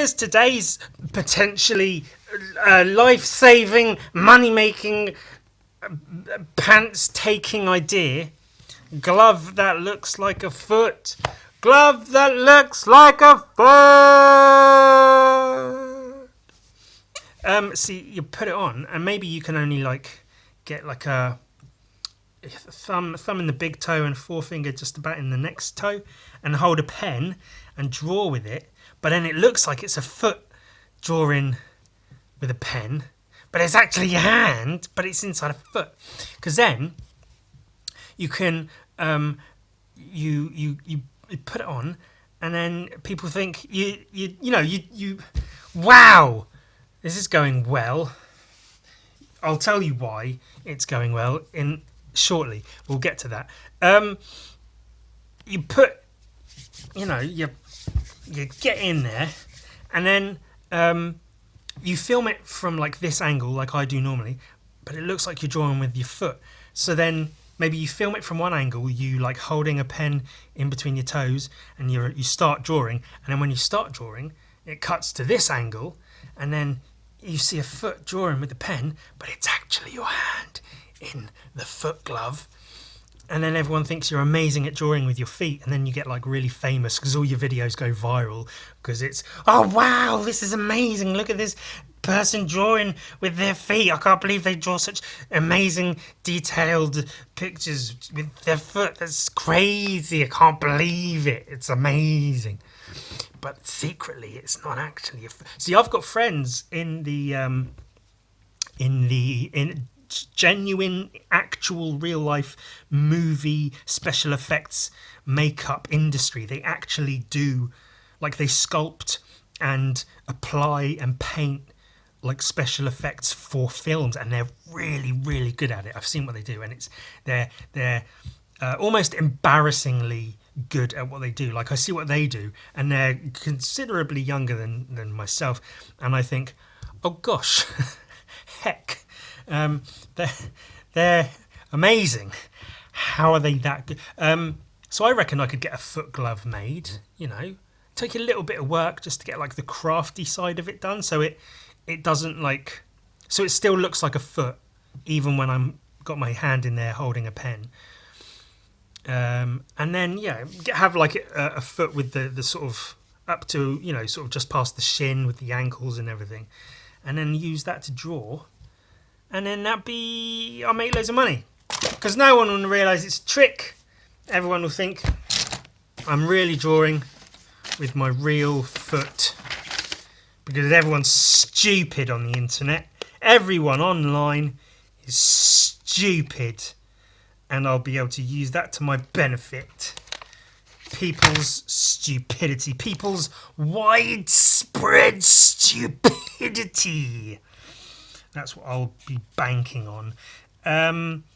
here's today's potentially life-saving, money-making, pants-taking idea. Glove that looks like a foot. Glove that looks like a foot. See, you put it on, and maybe you can only like get like a thumb in the big toe and forefinger just about in the next toe, and hold a pen and draw with it. But then it looks like it's a foot drawing with a pen, but it's actually your hand, but it's inside a foot. Because then you can you put it on, and then people think you wow, this is going well. I'll tell you why it's going well in shortly. We'll get to that. You put, you get in there, and then you film it from like this angle, like I do normally, but it looks like you're drawing with your foot. So then maybe you film it from one angle, you like holding a pen in between your toes, and you start drawing, and then when you start drawing, it cuts to this angle, and then you see a foot drawing with the pen, but it's actually your hand in the foot glove. And then everyone thinks you're amazing at drawing with your feet, and then you get like really famous because all your videos go viral because it's, oh wow, this is amazing, look at this person drawing with their feet, I can't believe they draw such amazing detailed pictures with their foot, that's crazy, I can't believe it, it's amazing. But secretly it's not actually see, I've got friends in the genuine, actual, real life movie special effects makeup industry. They actually do, like, they sculpt and apply and paint like special effects for films, and they're really, really good at it. I've seen what they do, and they're almost embarrassingly good at what they do. Like, I see what they do, and they're considerably younger than myself, and I think, oh gosh, heck. They're amazing. How are they that good? So I reckon I could get a foot glove made, take a little bit of work just to get like the crafty side of it done, so it doesn't like, so it still looks like a foot even when I'm got my hand in there holding a pen. And then have like a foot with the sort of up to sort of just past the shin with the ankles and everything, and then use that to draw. And then I'll make loads of money. Because no one will realise it's a trick. Everyone will think I'm really drawing with my real foot. Because everyone's stupid on the internet. Everyone online is stupid. And I'll be able to use that to my benefit. People's stupidity. People's widespread stupidity. That's what I'll be banking on.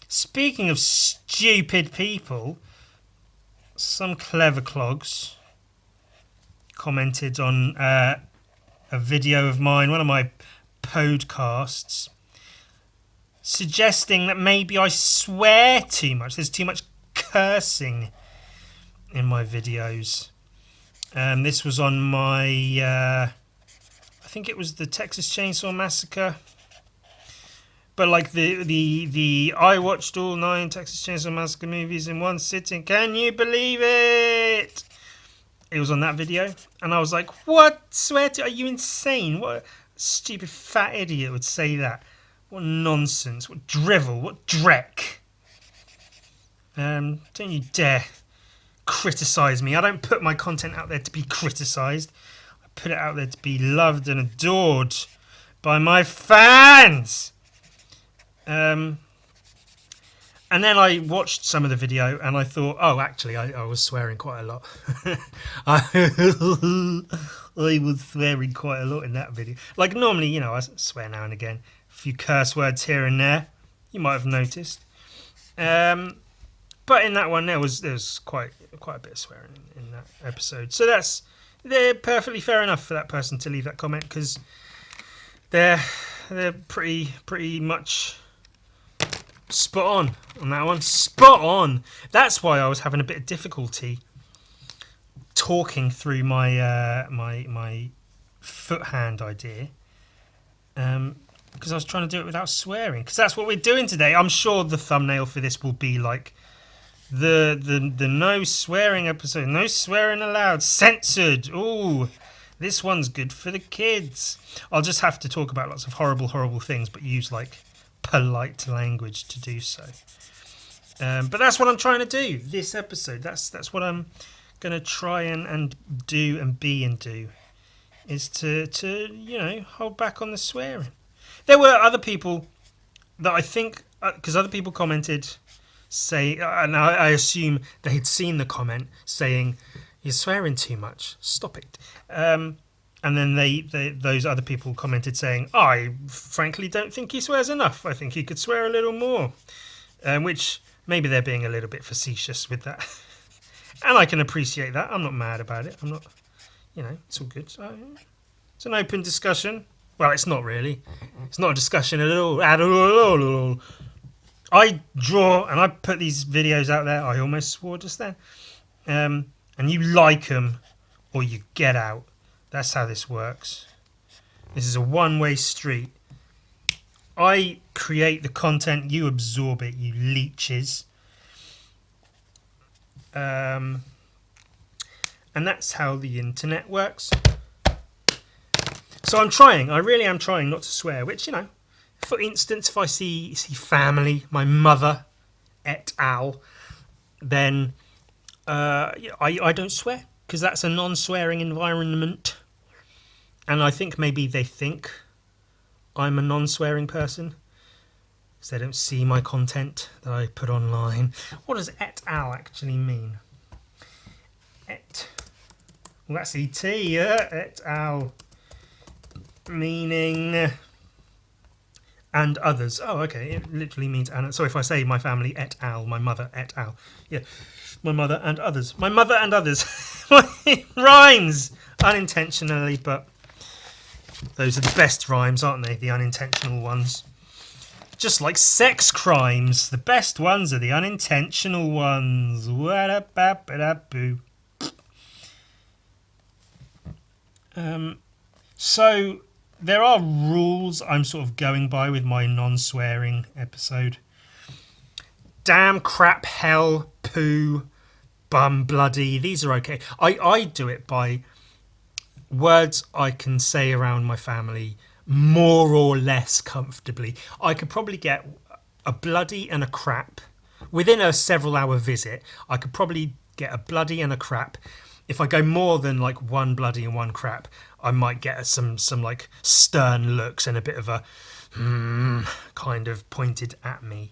Speaking of stupid people, some clever clogs commented on a video of mine, one of my podcasts, suggesting that maybe I swear too much. There's too much cursing in my videos. This was on my, I think it was the Texas Chainsaw Massacre. But like the I watched all 9 Texas Chainsaw Massacre movies in one sitting. Can you believe it? It was on that video, and I was like, "What? Swear to? Are you insane? What a stupid fat idiot would say that? What nonsense! What drivel! What dreck! Don't you dare criticise me. I don't put my content out there to be criticised. I put it out there to be loved and adored by my fans." And then I watched some of the video and I thought, oh, actually, I was swearing quite a lot. I was swearing quite a lot in that video. Like, normally, I swear now and again. A few curse words here and there. You might have noticed. But in that one, there was quite a bit of swearing in that episode. So they're perfectly fair enough for that person to leave that comment, because they're pretty much spot on that one. Spot on. That's why I was having a bit of difficulty talking through my foot hand idea. Because I was trying to do it without swearing. Because that's what we're doing today. I'm sure the thumbnail for this will be like the no swearing episode. No swearing allowed. Censored. Ooh, this one's good for the kids. I'll just have to talk about lots of horrible things, but use like polite language to do so. But that's what I'm trying to do this episode. That's what I'm going to try and do and be and do. Is to hold back on the swearing. There were other people that I think, because other people commented, and I assume they had seen the comment saying, "You're swearing too much. Stop it." And then those other people commented saying, "I frankly don't think he swears enough. I think he could swear a little more," which maybe they're being a little bit facetious with that, and I can appreciate that. I'm not mad about it. I'm not, it's all good. It's an open discussion. Well, it's not really. It's not a discussion at all. I draw and I put these videos out there. I almost swore just then. And you like them or you get out. That's how this works. This is a one-way street. I create the content. You absorb it, you leeches. And that's how the internet works. So I really am trying not to swear, which, for instance, if I see family, my mother, et al., then I don't swear, because that's a non-swearing environment. And I think maybe they think I'm a non-swearing person, because they don't see my content that I put online. What does et al. Actually mean? Well, that's et, yeah, et al. Meaning and others. Oh, okay. It literally means and. So if I say my family et al, my mother et al. Yeah, my mother and others. My mother and others. It rhymes unintentionally, but those are the best rhymes, aren't they? The unintentional ones. Just like sex crimes, the best ones are the unintentional ones. What-a-bap-a-boo. So there are rules I'm sort of going by with my non-swearing episode. Damn, crap, hell, poo, bum, bloody. These are okay. I do it by words I can say around my family more or less comfortably. I could probably get a bloody and a crap within a several hour visit. I could probably get a bloody and a crap. If I go more than like one bloody and one crap, I might get some like stern looks and a bit of a kind of pointed at me.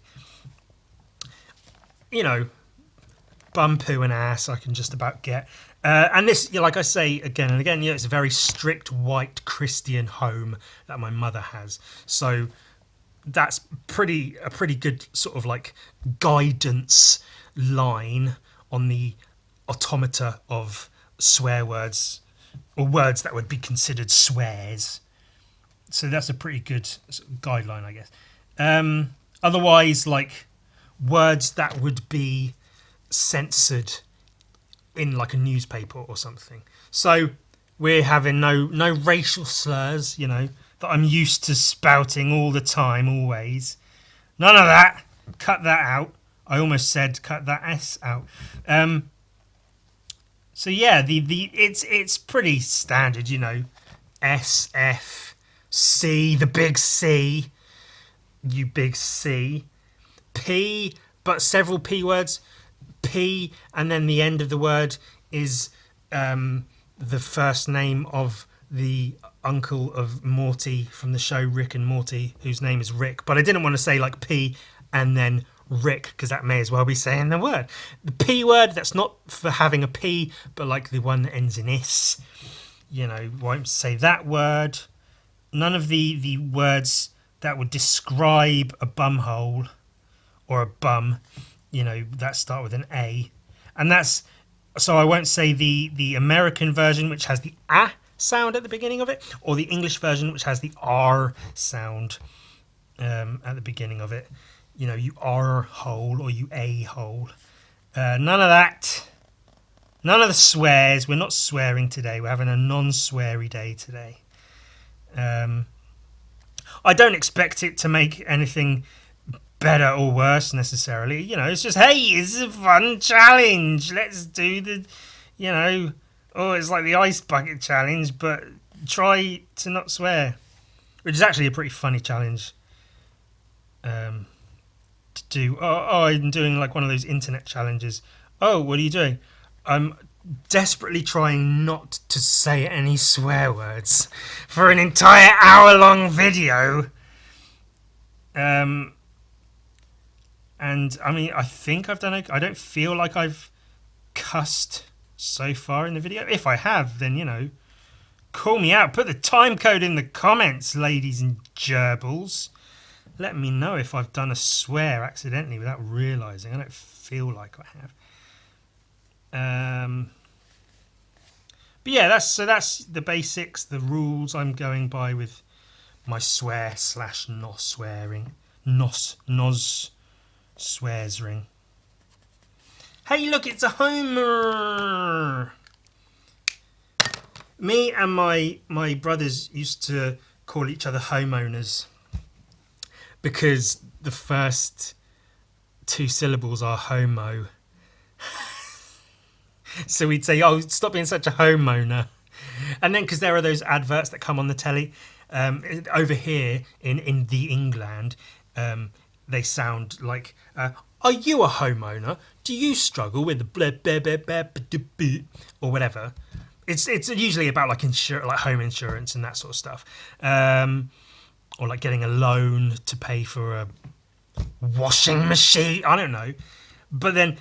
Bum, poo and ass I can just about get. And this, like I say again and again, it's a very strict white Christian home that my mother has. So that's a pretty good sort of like guidance line on the automata of swear words or words that would be considered swears. So that's a pretty good guideline, I guess. Otherwise, like words that would be censored in like a newspaper or something. So we're having no racial slurs, that I'm used to spouting all the time, always. None of that. Cut that out. I almost said cut that S out. So yeah, it's pretty standard, S, F, C, the big C, you big C, P, but several P words, P, and then the end of the word is the first name of the uncle of Morty from the show Rick and Morty, whose name is Rick. But I didn't want to say like P and then Rick, because that may as well be saying the word. The P word, that's not for having a P, but like the one that ends in S. Won't say that word. None of the words that would describe a bumhole or a bum, that start with an A. And that's, so I won't say the American version, which has the A sound at the beginning of it, or the English version, which has the R sound at the beginning of it. You are hole or you a hole. None of that. None of the swears. We're not swearing today. We're having a non-sweary day today. Um, I don't expect it to make anything better or worse necessarily. You know, it's just, hey, it's a fun challenge. Let's do the, you know, oh, it's like the ice bucket challenge, but try to not swear, which is actually a pretty funny challenge to do. I'm doing like one of those internet challenges. Oh, what are you doing? I'm desperately trying not to say any swear words for an entire hour-long video. And I mean, I think I've done it. I don't feel like I've cussed so far in the video. If I have, then, you know, call me out. Put the time code in the comments, ladies and gerbils. Let me know if I've done a swear accidentally without realising. I don't feel like I have. But yeah, that's the basics, the rules I'm going by with my swear / nos swearing. Nos swears ring. Hey, look, it's a Homer! Me and my brothers used to call each other homeowners because the first 2 syllables are homo. So we'd say, oh, stop being such a homeowner. And then because there are those adverts that come on the telly, over here in the England, they sound like, are you a homeowner? Do you struggle with the blah, blah, blah, blah, blah, blah, or whatever? It's usually about like like home insurance and that sort of stuff, or like getting a loan to pay for a washing machine. I don't know, but then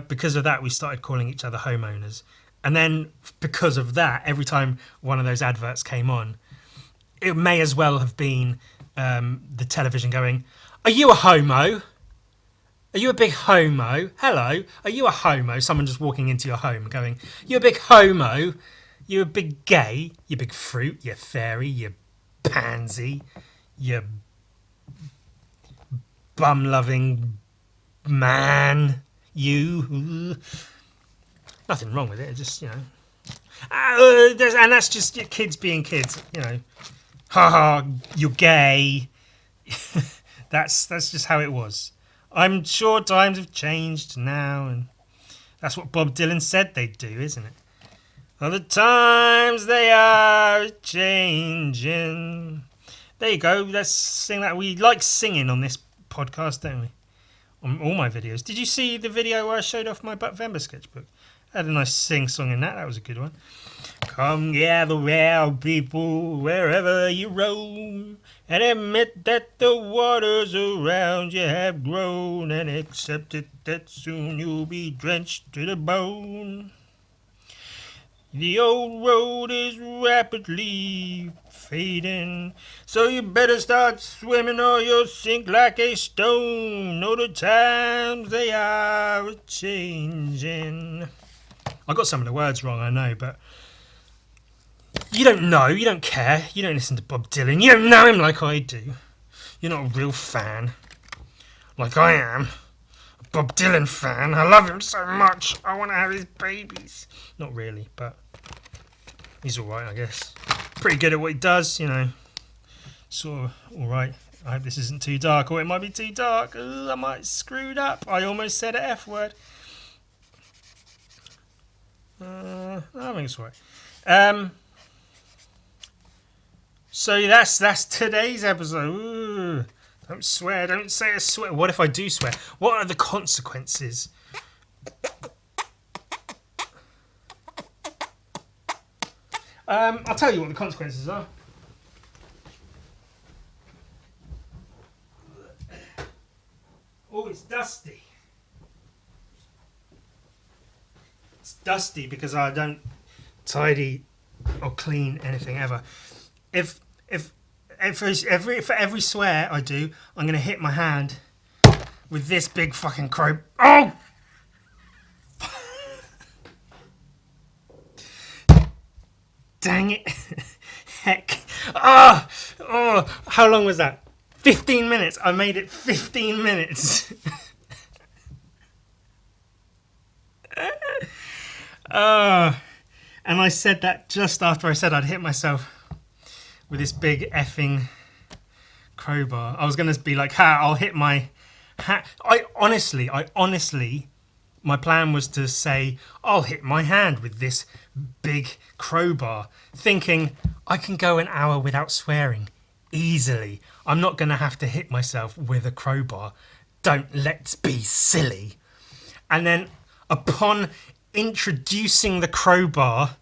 because of that, we started calling each other homeowners, and then because of that, every time one of those adverts came on, it may as well have been the television going, "Are you a homo? Are you a big homo? Hello, are you a homo?" Someone just walking into your home going, "You a big homo? You a big gay? You big fruit? You fairy? You pansy? You bum-loving man? You?" Nothing wrong with it. It's just, you know, and that's just kids being kids. You know, haha, you're gay. That's just how it was. I'm sure times have changed now, and that's what Bob Dylan said they'd do, isn't it? Well, the times they are changing. There you go. Let's sing that. We like singing on this podcast, don't we? On all my videos. Did you see the video where I showed off my Butt Vember sketchbook? I had a nice sing-song in that. That was a good one. Come gather round, people, wherever you roam, and admit that the waters around you have grown, and accept it that soon you'll be drenched to the bone. The old road is rapidly fading, so you better start swimming or you'll sink like a stone. Know the times they are a-changing. I got some of the words wrong, I know, but you don't know, you don't care, you don't listen to Bob Dylan, you don't know him like I do. You're not a real fan, like I am. A Bob Dylan fan, I love him so much, I want to have his babies. Not really, but he's alright, I guess. Pretty good at what he does, you know. Sort of alright. I hope this isn't too dark, or it might be too dark. Ooh, I might have screwed up. I almost said an F word. I think it's alright. So that's today's episode. Ooh, don't swear, don't say a swear. What if I do swear? What are the consequences? I'll tell you what the consequences are. Oh, it's dusty. It's dusty because I don't tidy or clean anything ever. For every swear I do, I'm gonna hit my hand with this big fucking crow. Oh! Dang it! Heck! Oh! How long was that? 15 minutes. I made it 15 minutes. And I said that just after I said I'd hit myself with this big effing crowbar. I was going to be like, I'll hit my hand. I honestly, my plan was to say, I'll hit my hand with this big crowbar, thinking I can go an hour without swearing easily. I'm not going to have to hit myself with a crowbar. Let's be silly. And then upon introducing the crowbar,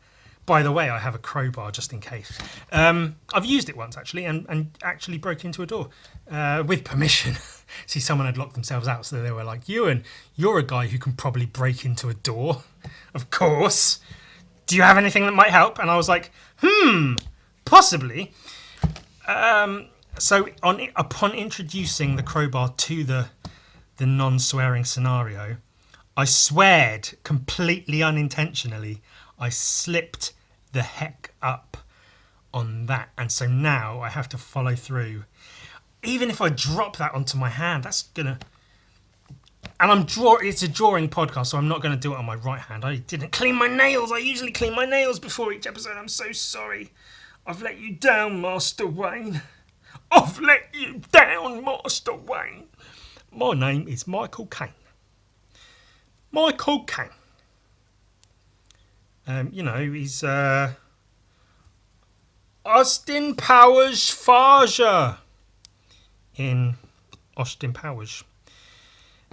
by the way, I have a crowbar just in case. I've used it once actually, and actually broke into a door with permission. See, someone had locked themselves out, so they were like, "Ewan, you're a guy who can probably break into a door, of course. Do you have anything that might help?" And I was like, possibly. So upon introducing the crowbar to the non-swearing scenario, I sweared completely unintentionally. I slipped the heck up on that, and so now I have to follow through. Even if I drop that onto my hand, that's gonna. And it's a drawing podcast, so I'm not going to do it on my right hand. I didn't clean my nails. I usually clean my nails before each episode. I'm so sorry. I've let you down, Master Wayne. I've let you down, Master Wayne. My name is Michael Caine. Michael Caine. He's Austin Powers Farger in Austin Powers.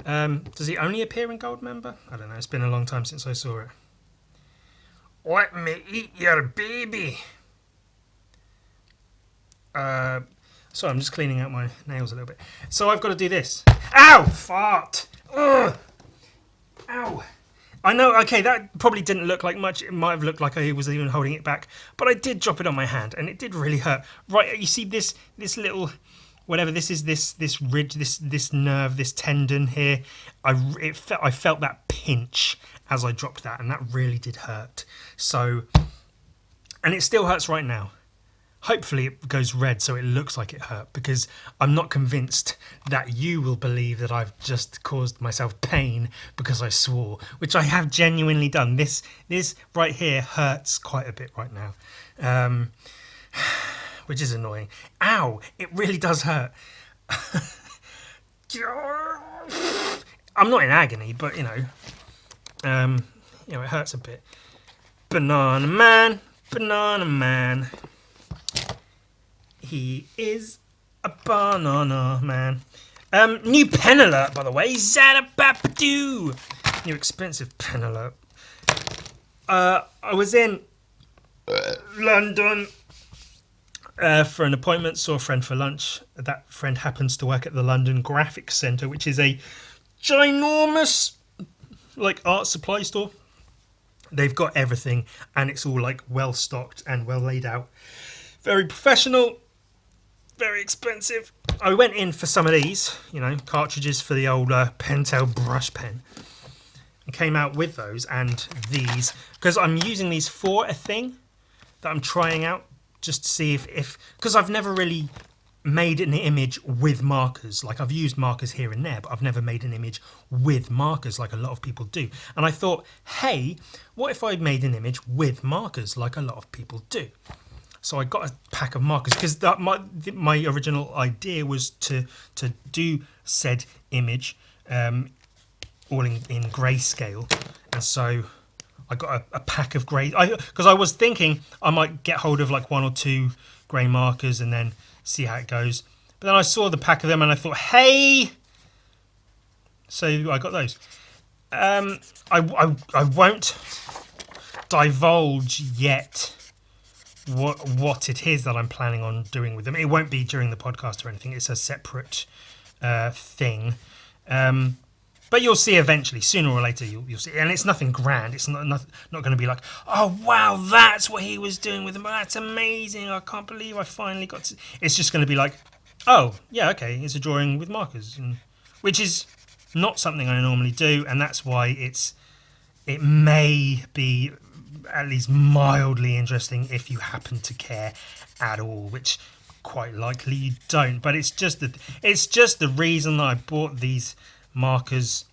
Does he only appear in Goldmember? I don't know. It's been a long time since I saw it. Let me eat your baby. Sorry, I'm just cleaning out my nails a little bit. So I've got to do this. Ow! Fart! Ugh! Ow! I know, okay, that probably didn't look like much. It might have looked like I was even holding it back. But I did drop it on my hand, and it did really hurt. Right, you see this little, whatever this is, this ridge, this nerve, this tendon here. I felt that pinch as I dropped that, and that really did hurt. So, and it still hurts right now. Hopefully it goes red so it looks like it hurt, because I'm not convinced that you will believe that I've just caused myself pain because I swore, which I have genuinely done. This right here hurts quite a bit right now, which is annoying. Ow! It really does hurt. I'm not in agony, but it hurts a bit. Banana man. He is a banana man. New pen alert, by the way. Zadababdoo. New expensive pen alert. I was in London for an appointment, saw a friend for lunch. That friend happens to work at the London Graphics Centre, which is a ginormous art supply store. They've got everything, and it's all well stocked and well laid out. Very professional. Very expensive. I went in for some of these, cartridges for the old Pentel brush pen, and came out with those and these, because I'm using these for a thing that I'm trying out, just to see if because I've never really made an image with markers. I've used markers here and there, but I've never made an image with markers like a lot of people do. And I thought, hey, what if I made an image with markers like a lot of people do? So I got a pack of markers, because my original idea was to do said image all in grayscale. And so I got a pack of grey, because I was thinking I might get hold of one or two grey markers and then see how it goes. But then I saw the pack of them and I thought, hey! So I got those. I won't divulge yet what it is that I'm planning on doing with them. It won't be during the podcast or anything. It's a separate thing. But you'll see eventually, sooner or later you'll see. And it's nothing grand. It's not going to be like, oh wow, that's what he was doing with them. That's amazing. I can't believe I finally got to. It's just going to be like, oh yeah, okay, it's a drawing with markers, which is not something I normally do, and that's why it may be at least mildly interesting if you happen to care at all, which quite likely you don't. But it's just the reason that I bought these markers,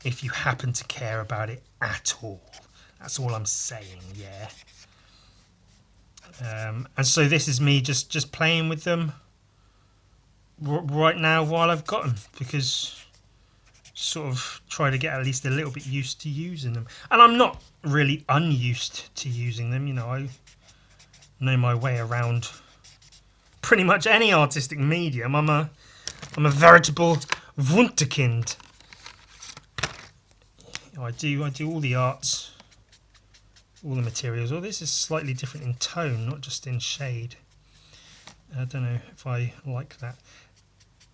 if you happen to care about it at all. That's all I'm saying. Yeah. And so this is me just playing with them right now while I've got them, because sort of try to get at least a little bit used to using them. And I'm not really unused to using them, I know my way around pretty much any artistic medium. I'm a veritable Wunderkind. I do all the arts, all the materials. Oh, this is slightly different in tone, not just in shade. I don't know if I like that.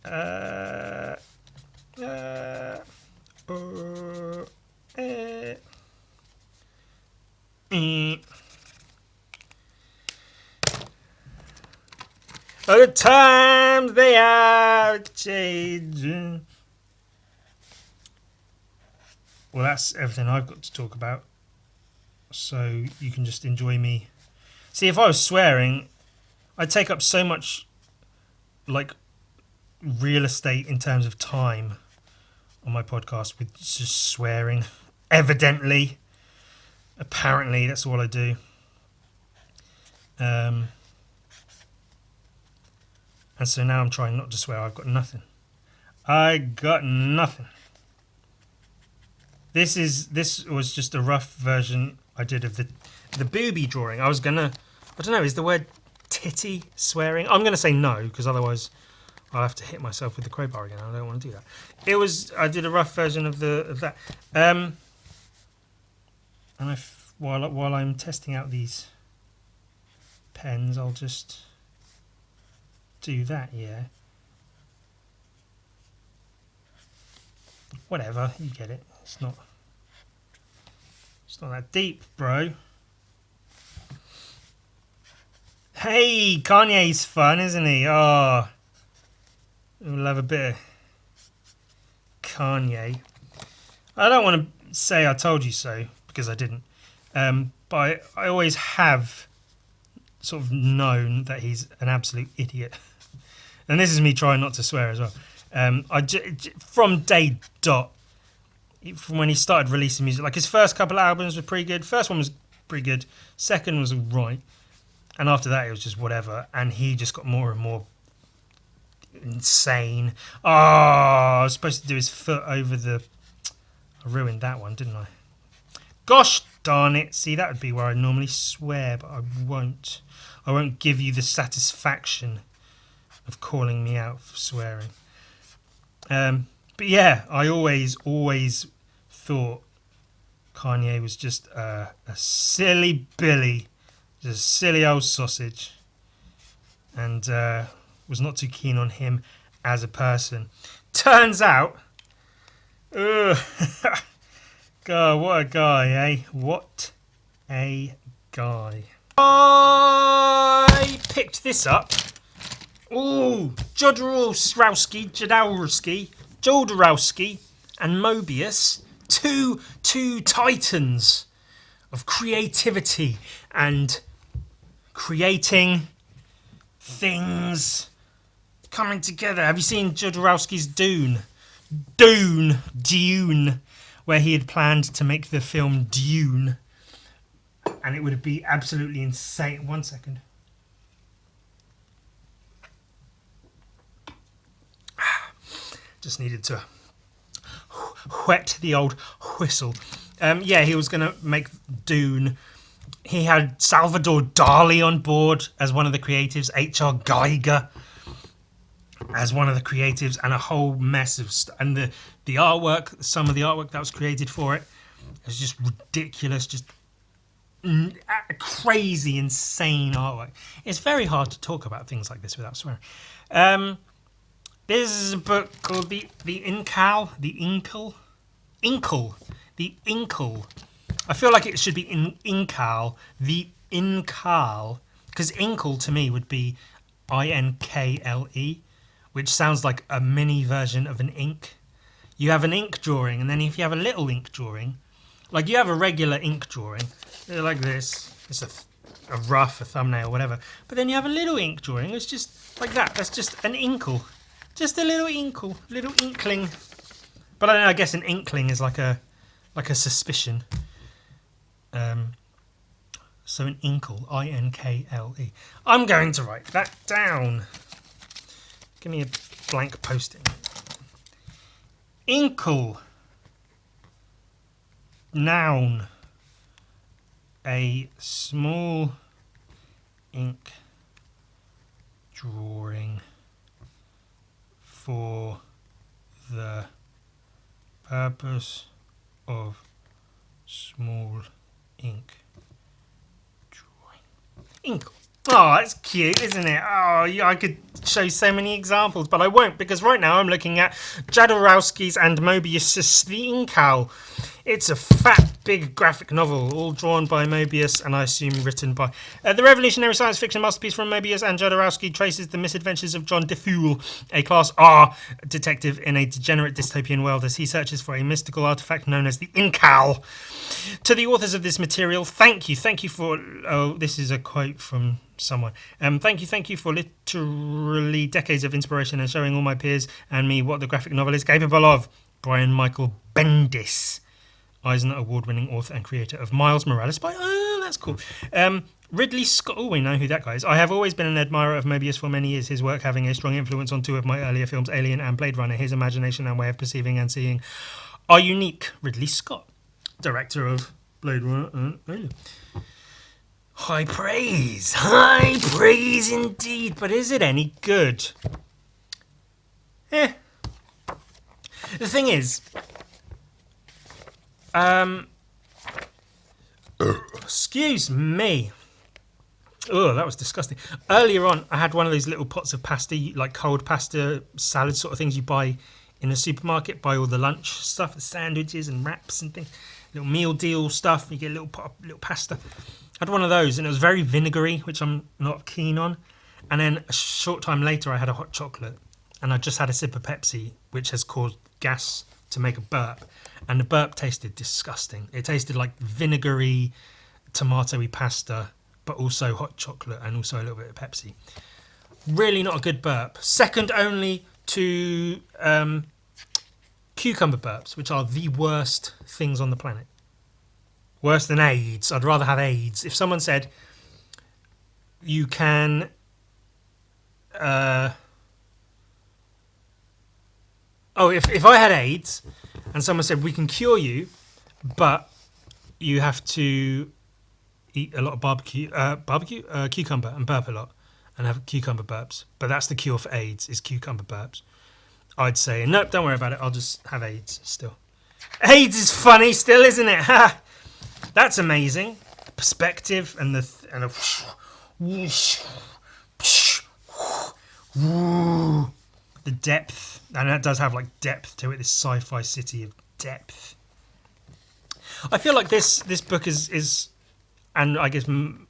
Oh, the times they are changing. Well, that's everything I've got to talk about. So you can just enjoy me. See, if I was swearing, I'd take up so much, real estate in terms of time on my podcast with just swearing. Evidently. Apparently, that's all I do. And so now I'm trying not to swear. I've got nothing. I got nothing. This was just a rough version I did of the booby drawing. I don't know, is the word titty swearing? I'm gonna say no, because otherwise I'll have to hit myself with the crowbar again. I don't want to do that. I did a rough version of that. And while I'm testing out these pens, I'll just do that, yeah. Whatever, you get it. It's not that deep, bro. Hey, Kanye's fun, isn't he? Oh, we'll have a bit of Kanye. I don't want to say I told you so, because I didn't. But I always have sort of known that he's an absolute idiot. And this is me trying not to swear as well. From day dot, from when he started releasing music, like his first couple of albums were pretty good. First one was pretty good. Second was right. And after that, it was just whatever. And he just got more and more insane. Oh, I was supposed to do his foot over the... I ruined that one, didn't I? Gosh darn it. See, that would be where I normally swear, but I won't. I won't give you the satisfaction of calling me out for swearing. But yeah, I always thought Kanye was just a silly Billy, just a silly old sausage, and was not too keen on him as a person. Turns out, God, what a guy, eh? What a guy. I picked this up. Ooh, Jodorowsky, and Mobius, two titans of creativity and creating things coming together. Have you seen Jodorowsky's Dune, where he had planned to make the film Dune, and it would be absolutely insane. 1 second. Just needed to whet the old whistle. Yeah, he was going to make Dune. He had Salvador Dali on board as one of the creatives, H.R. Geiger as one of the creatives, and a whole mess of and the artwork, some of the artwork that was created for it was just ridiculous, just crazy, insane artwork. It's very hard to talk about things like this without swearing. This is a book called The Inkle. I feel like it should be Inkal. The Inkal. Because Inkle to me would be Inkle, which sounds like a mini version of an ink. You have an ink drawing, and then if you have a little ink drawing, like you have a regular ink drawing, they're like this. It's a rough, a thumbnail, whatever. But then you have a little ink drawing. It's just like that. That's just an inkle. Just a little inkle, little inkling. But I guess an inkling is like a suspicion. So an inkle, I-N-K-L-E. I'm going to write that down. Give me a blank post-it. Inkle. Noun. A small ink drawing for the purpose of small ink drawing. Inkle. Oh, that's cute, isn't it? Oh, yeah, I could show so many examples, but I won't, because right now I'm looking at Jodorowsky's and Moebius' The Ink Owl. It's a fat, big graphic novel, all drawn by Moebius and I assume written by... the revolutionary science fiction masterpiece from Moebius and Jodorowsky traces the misadventures of John DeFool, a Class R detective in a degenerate dystopian world as he searches for a mystical artifact known as the Ink Owl. To the authors of this material, thank you for... Oh, this is a quote from someone. Thank you for literally decades of inspiration and showing all my peers and me what the graphic novel is capable of. Brian Michael Bendis, Eisner Award-winning author and creator of Miles Morales by... Oh, that's cool. Ridley Scott... Oh, we know who that guy is. I have always been an admirer of Moebius for many years, his work having a strong influence on two of my earlier films, Alien and Blade Runner. His imagination and way of perceiving and seeing are unique. Ridley Scott, director of Blade Runner and Alien. High praise indeed, but is it any good? The thing is, excuse me. Oh, that was disgusting. Earlier on, I had one of those little pots of pasta, like cold pasta salad sort of things you buy in a supermarket, buy all the lunch stuff, sandwiches and wraps and things, little meal deal stuff. You get a little pot of little pasta. I had one of those and it was very vinegary, which I'm not keen on. And then a short time later, I had a hot chocolate and I just had a sip of Pepsi, which has caused gas to make a burp. And the burp tasted disgusting. It tasted like vinegary, tomatoey pasta, but also hot chocolate and also a little bit of Pepsi. Really not a good burp. Second only to cucumber burps, which are the worst things on the planet. Worse than AIDS. I'd rather have AIDS. If someone said you can if I had AIDS and someone said we can cure you, but you have to eat a lot of cucumber and burp a lot and have cucumber burps, but that's the cure for AIDS is cucumber burps, I'd say nope, don't worry about it, I'll just have AIDS still. AIDS is funny still, isn't it? Ha! That's amazing. Perspective and the depth, and that does have like depth to it. This sci-fi city of depth. I feel like this book is, and I guess some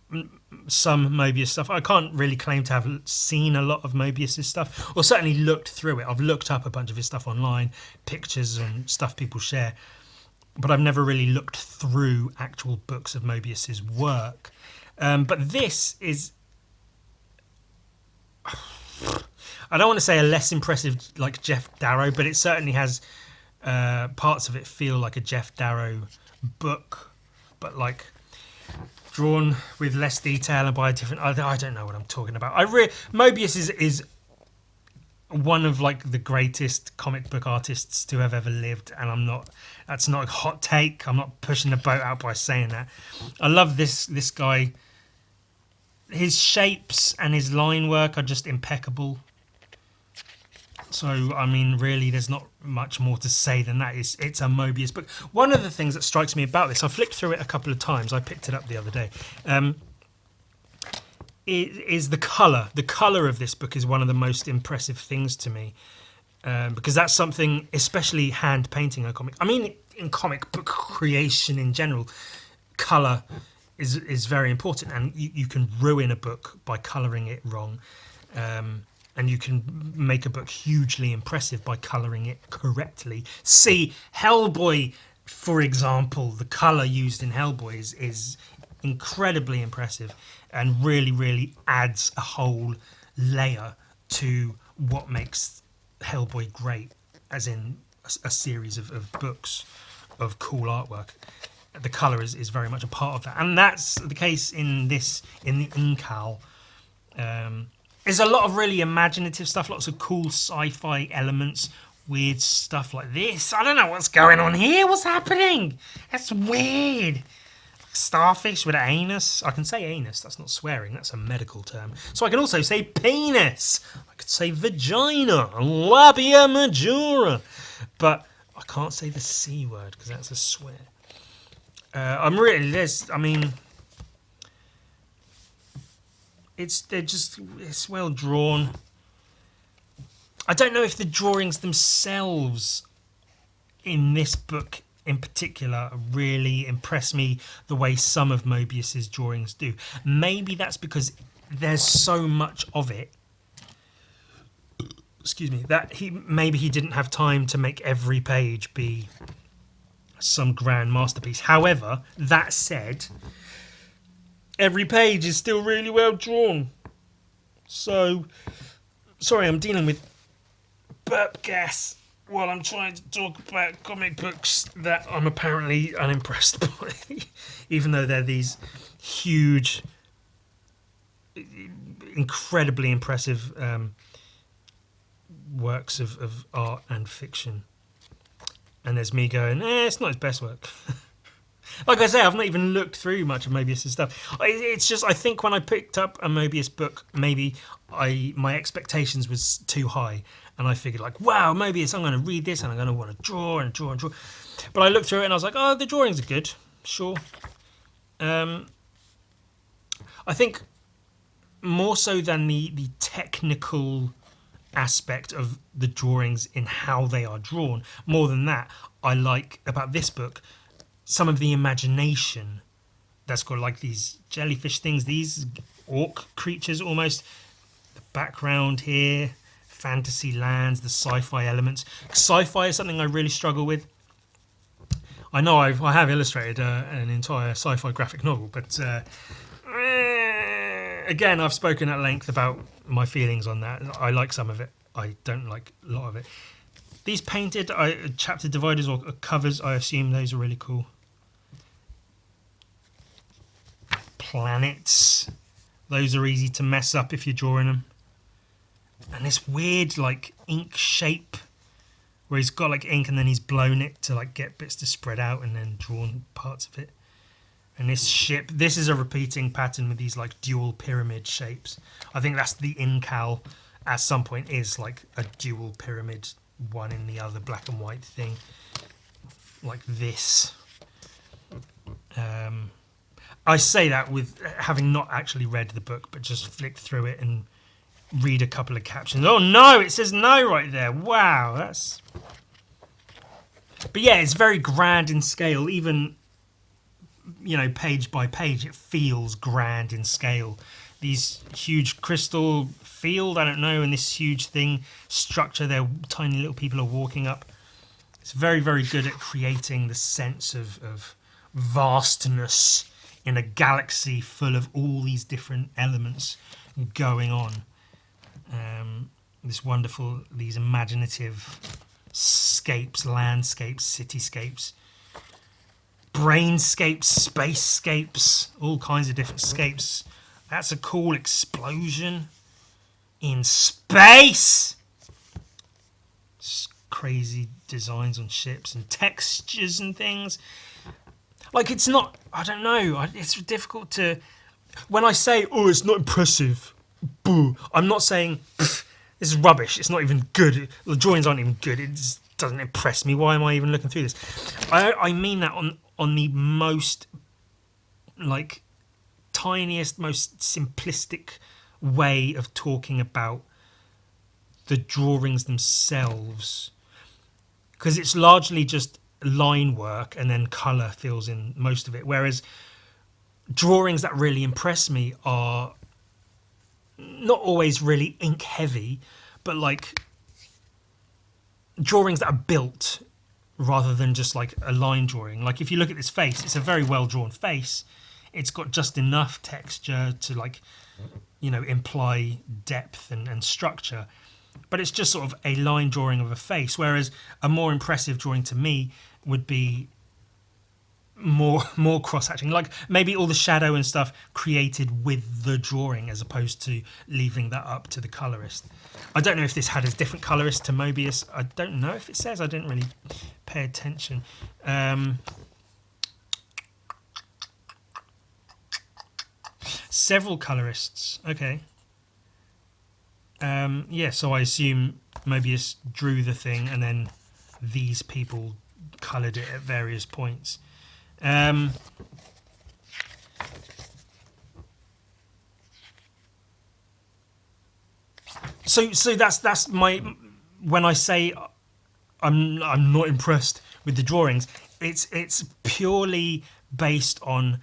Moebius stuff. I can't really claim to have seen a lot of Moebius's stuff, or certainly looked through it. I've looked up a bunch of his stuff online, pictures and stuff people share. But I've never really looked through actual books of Moebius's work. But this is... I don't want to say a less impressive like Jeff Darrow, but it certainly has parts of it feel like a Jeff Darrow book, but like drawn with less detail and by a different... I don't know what I'm talking about. Moebius is one of like the greatest comic book artists to have ever lived, and that's not a hot take. I'm not pushing the boat out by saying that. I love this guy. His shapes and his line work are just impeccable. So I mean, really, there's not much more to say than that. It's a Moebius book. One of the things that strikes me about this, I flicked through it a couple of times. I picked it up the other day. Is the colour. The colour of this book is one of the most impressive things to me, because that's something, especially hand painting a comic. I mean, in comic book creation in general, colour is very important, and you can ruin a book by colouring it wrong, and you can make a book hugely impressive by colouring it correctly. See Hellboy, for example. The colour used in Hellboy is incredibly impressive and really, really adds a whole layer to what makes Hellboy great, as in a series of books of cool artwork. the colour is very much a part of that, and that's the case in the Incal. There's a lot of really imaginative stuff, lots of cool sci-fi elements, weird stuff like this. I don't know what's going on here. What's happening? That's weird. Starfish with an anus. I can say anus. That's not swearing. That's a medical term. So I can also say penis. I could say vagina, labia majora, but I can't say the C word because that's a swear. It's well drawn. I don't know if the drawings themselves in this book in particular really impress me the way some of Moebius's drawings do. Maybe that's because there's so much of it, excuse me, that he didn't have time to make every page be some grand masterpiece. However, that said, every page is still really well drawn. So, sorry, I'm dealing with burp gas while I'm trying to talk about comic books that I'm apparently unimpressed by, even though they're these huge, incredibly impressive works of art and fiction. And there's me going, it's not his best work. Like I say, I've not even looked through much of Moebius' stuff. It's just, I think when I picked up a Moebius book, maybe my expectations was too high. And I figured like, wow, Moebius, I'm going to read this and I'm going to want to draw and draw and draw. But I looked through it and I was like, oh, the drawings are good. Sure. I think more so than the technical aspect of the drawings in how they are drawn, more than that, I like about this book some of the imagination that's got like these jellyfish things, these orc creatures almost, the background here, fantasy lands, the sci-fi elements. Sci-fi is something I really struggle with. I know I have illustrated an entire sci-fi graphic novel, but again, I've spoken at length about my feelings on that. I like some of it. I don't like a lot of it. These painted chapter dividers or covers, I assume those are really cool. Planets. Those are easy to mess up if you're drawing them. And this weird like ink shape where he's got like ink and then he's blown it to like get bits to spread out and then drawn parts of it. And this ship, this is a repeating pattern with these like dual pyramid shapes. I think that's the Incal at some point is like a dual pyramid, one in the other, black and white thing. Like this. I say that with having not actually read the book, but just flicked through it and read a couple of captions. Oh no, it says no right there. Wow, that's... But yeah, it's very grand in scale. Even, you know, page by page, it feels grand in scale. These huge crystal field, I don't know, and this huge thing, structure, their tiny little people are walking up. It's very, very good at creating the sense of vastness in a galaxy full of all these different elements going on. These imaginative scapes, landscapes, cityscapes, brainscapes, spacescapes, all kinds of different scapes. That's a cool explosion in space. Just crazy designs on ships and textures and things. Like, it's not, I don't know, it's difficult to, when I say, oh, it's not impressive, boo, I'm not saying, this is rubbish, it's not even good, the drawings aren't even good, it just doesn't impress me, why am I even looking through this? I mean that on the most, like, tiniest, most simplistic way of talking about the drawings themselves. Because it's largely just line work and then colour fills in most of it. Whereas drawings that really impress me are not always really ink heavy, but like drawings that are built rather than just like a line drawing. Like if you look at this face, it's a very well drawn face. It's got just enough texture to like, you know, imply depth and structure. But it's just sort of a line drawing of a face. Whereas a more impressive drawing to me would be more cross hatching, like maybe all the shadow and stuff created with the drawing as opposed to leaving that up to the colorist. I don't know if this had a different colorist to Mobius. I don't know if it says. I didn't really pay attention. Several colorists. Okay. Yeah, so I assume Mobius drew the thing and then these people coloured it at various points. So that's my, when I say I'm not impressed with the drawings, it's purely based on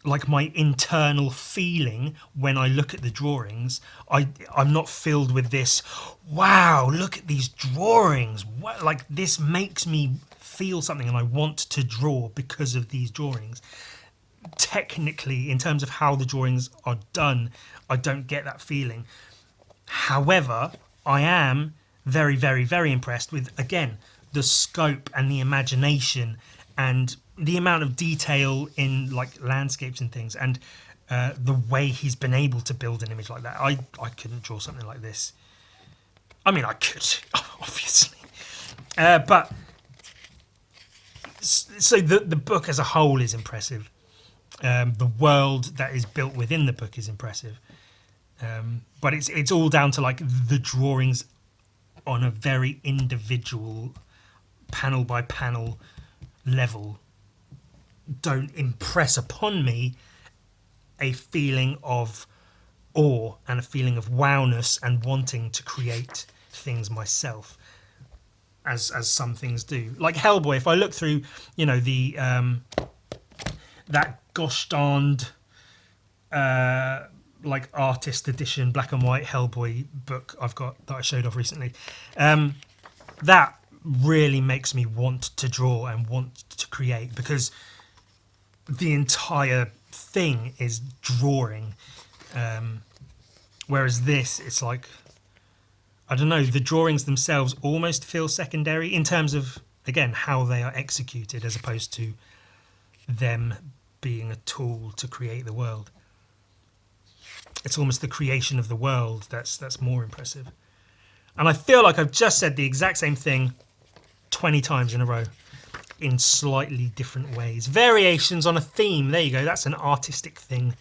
like my internal feeling when I look at the drawings. I'm not filled with this, wow, look at these drawings. What, like this makes me feel something and I want to draw because of these drawings. Technically, in terms of how the drawings are done, I don't get that feeling. However, I am very, very, very impressed with, again, the scope and the imagination and the amount of detail in like landscapes and things, and the way he's been able to build an image like that. I couldn't draw something like this. I mean, I could, obviously. But so the book as a whole is impressive. The world that is built within the book is impressive. But it's all down to like the drawings on a very individual, panel by panel level don't impress upon me a feeling of awe and a feeling of wowness and wanting to create things myself, as some things do. Like Hellboy, if I look through, you know, the that gosh darned like artist edition black and white Hellboy book I've got that I showed off recently, that really makes me want to draw and want to create, because the entire thing is drawing, whereas this, it's like, I don't know, the drawings themselves almost feel secondary in terms of, again, how they are executed as opposed to them being a tool to create the world. It's almost the creation of the world that's more impressive. And I feel like I've just said the exact same thing 20 times in a row in slightly different ways. Variations on a theme. There you go. That's an artistic thing.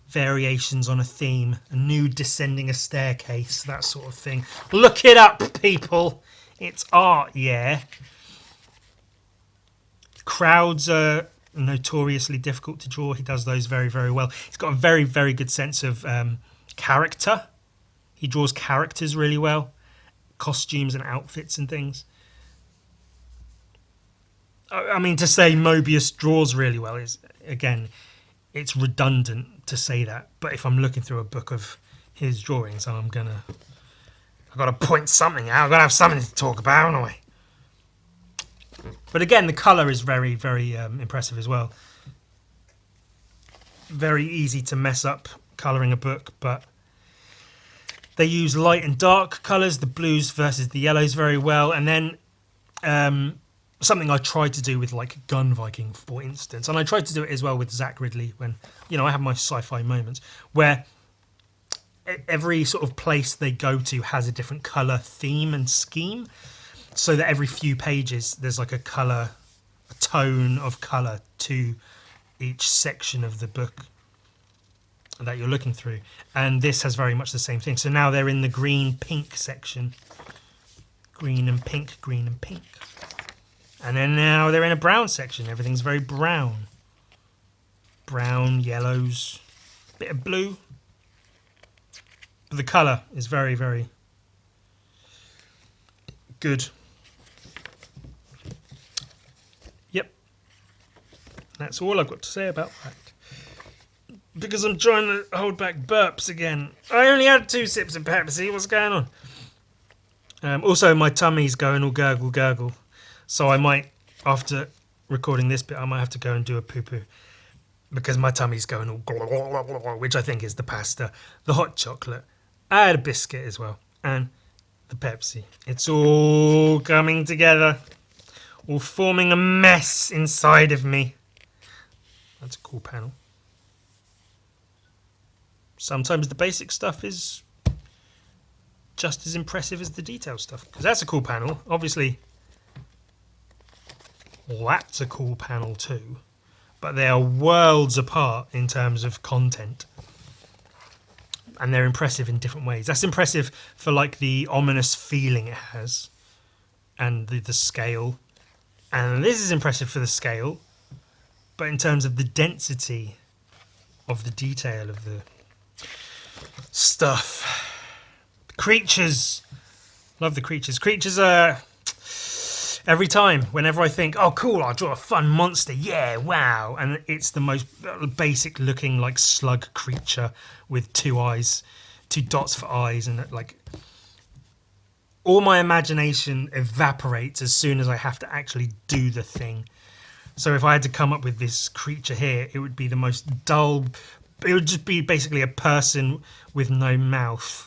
Variations on a theme. A nude descending a staircase. That sort of thing. Look it up, people. It's art, yeah. Crowds are notoriously difficult to draw. He does those very, very well. He's got a very, very good sense of character. He draws characters really well. Costumes and outfits and things. I mean, to say Mobius draws really well is, again, it's redundant to say that. But if I'm looking through a book of his drawings, I've got to point something out. I've got to have something to talk about, haven't I? But again, the colour is very, very impressive as well. Very easy to mess up colouring a book, but they use light and dark colours, the blues versus the yellows very well. And then something I tried to do with like Gun Viking, for instance, and I tried to do it as well with Zach Ridley when, you know, I have my sci-fi moments where every sort of place they go to has a different colour theme and scheme, so that every few pages there's like a tone of colour to each section of the book that you're looking through. And this has very much the same thing. So now they're in the green-pink section. Green and pink, green and pink. And then now they're in a brown section. Everything's very brown. Brown, yellows, bit of blue. But the colour is very, very good. Yep. That's all I've got to say about that. Because I'm trying to hold back burps again. I only had 2 sips of Pepsi. What's going on? Also, my tummy's going all gurgle, gurgle. So I might, after recording this bit, I might have to go and do a poo-poo. Because my tummy's going all, which I think is the pasta, the hot chocolate. I had a biscuit as well. And the Pepsi. It's all coming together. All forming a mess inside of me. That's a cool panel. Sometimes the basic stuff is just as impressive as the detailed stuff, because that's a cool panel. Obviously, that's a cool panel too, but they are worlds apart in terms of content, and they're impressive in different ways. That's impressive for like the ominous feeling it has, and the scale, and this is impressive for the scale, but in terms of the density of the detail of the stuff. Creatures. Love the creatures. Creatures are... Every time, whenever I think, oh cool, I'll draw a fun monster, yeah, wow. And it's the most basic looking like slug creature with 2 eyes, 2 dots for eyes, and like... all my imagination evaporates as soon as I have to actually do the thing. So if I had to come up with this creature here, it would be the most dull... It would just be basically a person with no mouth.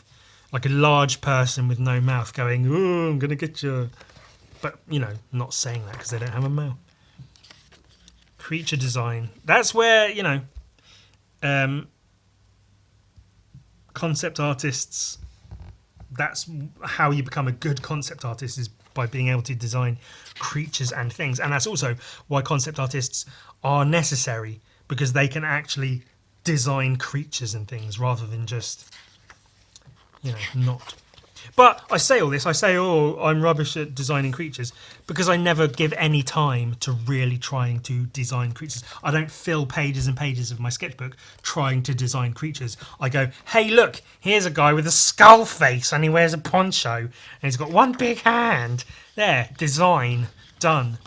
Like a large person with no mouth going, oh, I'm going to get you. But, you know, not saying that because they don't have a mouth. Creature design. That's where, you know, concept artists, that's how you become a good concept artist, is by being able to design creatures and things. And that's also why concept artists are necessary, because they can actually design creatures and things rather than just... you know, not. But I say all this, I say, oh, I'm rubbish at designing creatures, because I never give any time to really trying to design creatures. I don't fill pages and pages of my sketchbook trying to design creatures. I go, hey, look, here's a guy with a skull face and he wears a poncho and he's got one big hand. There, design, done.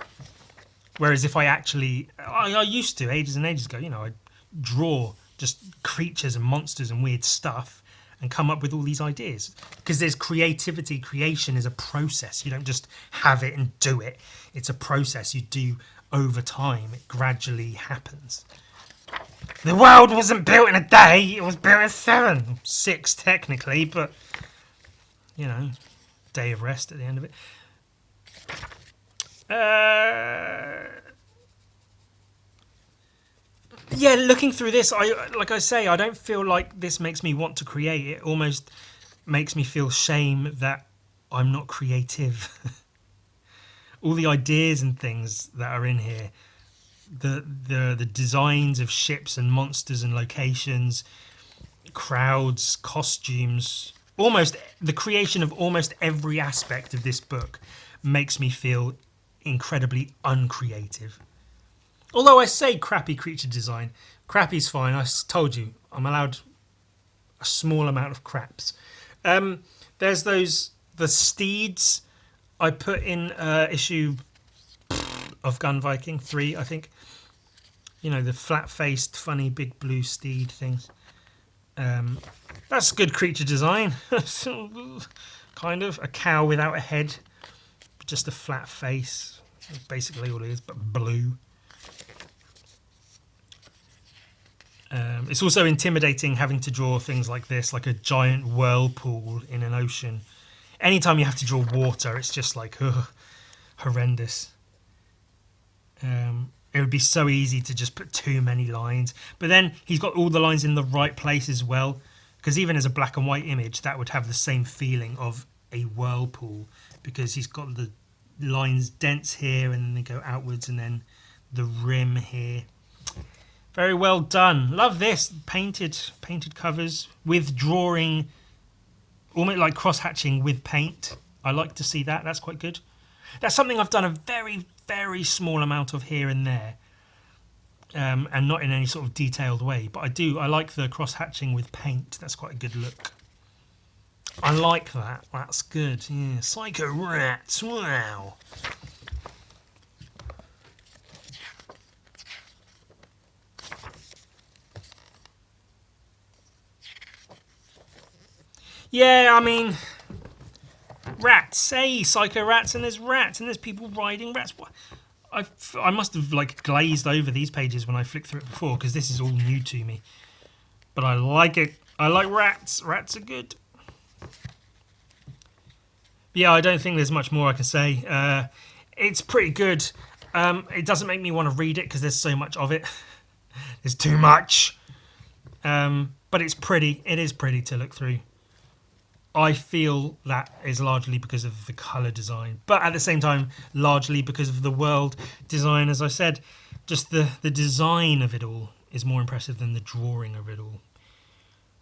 Whereas if I actually, I used to, ages and ages ago, you know, I'd draw just creatures and monsters and weird stuff and come up with all these ideas, because there's creativity. Creation is a process. You don't just have it and do it. It's a process you do over time. It gradually happens. The world wasn't built in a day. It was built in 7, 6 technically, but you know, day of rest at the end of it. Yeah, looking through this, like I say, I don't feel like this makes me want to create. It almost makes me feel shame that I'm not creative. All the ideas and things that are in here, the designs of ships and monsters and locations, crowds, costumes, almost the creation of almost every aspect of this book makes me feel incredibly uncreative. Although I say crappy creature design, crappy's fine. I told you, I'm allowed a small amount of craps. There's the steeds I put in issue of Gun Viking 3, I think. You know, the flat-faced, funny, big blue steed things. That's good creature design. Kind of. A cow without a head. Just a flat face. That's basically all it is, but blue. It's also intimidating having to draw things like this, like a giant whirlpool in an ocean. Anytime you have to draw water, it's just like horrendous. It would be so easy to just put too many lines. But then he's got all the lines in the right place as well, because even as a black and white image, that would have the same feeling of a whirlpool, because he's got the lines dense here and then they go outwards, and then the rim here. Very well done. Love this. Painted covers with drawing, almost like cross-hatching with paint. I like to see that. That's quite good. That's something I've done a very, very small amount of here and there, and not in any sort of detailed way. But I like the cross-hatching with paint. That's quite a good look. I like that. That's good. Yeah. Psycho Rats. Wow. Yeah, I mean, rats. Hey, psycho rats, and there's rats, and there's people riding rats. I must have like glazed over these pages when I flicked through it before, because this is all new to me. But I like it. I like rats. Rats are good. Yeah, I don't think there's much more I can say. It's pretty good. It doesn't make me want to read it because there's so much of it. is too much. But it's pretty. It is pretty to look through. I feel that is largely because of the colour design, but at the same time, largely because of the world design. As I said, just the design of it all is more impressive than the drawing of it all.